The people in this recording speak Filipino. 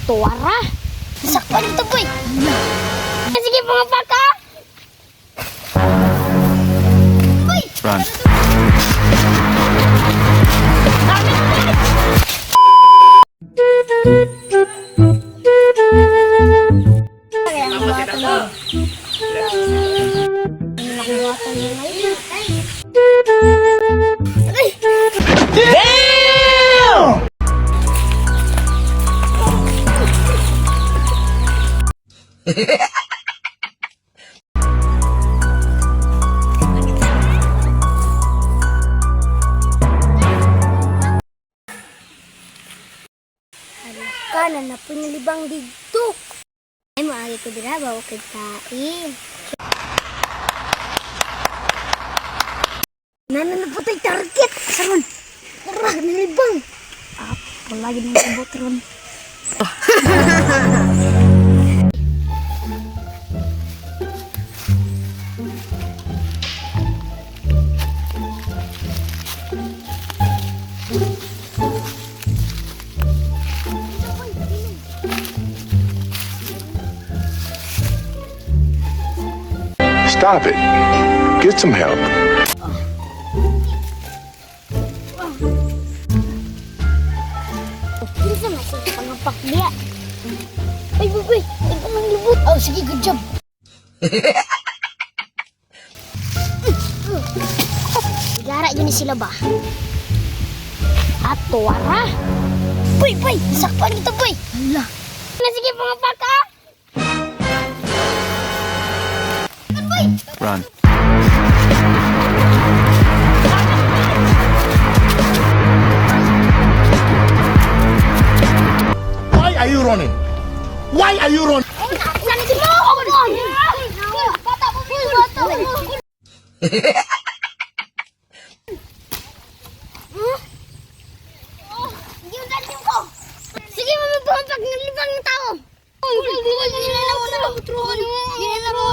Atuara. Sakpan ito, boy. Sige, mga baka. Boy. Run. Kanan na po nilibang dito. Ay, maagi ko dira, bawa kay kain. Nanan na po tayo target. Saron. Tara, nilibang. Lagi na sabot ron. Stop it. Get some help. Bisa masih pangapak dia. Ay, boy. Ikaw mang lubot. Oh, sige, good job. Gara yun sila ba? Atuara. Boy, sakpan ito, boy. Hala. Sige, pangapak ka. Run. Why are you running? Why are you running? Sana si mo! Bata mo, bata mo. Sige, mamagpapag ng libang tao. Gila na mo na. Gila na mo.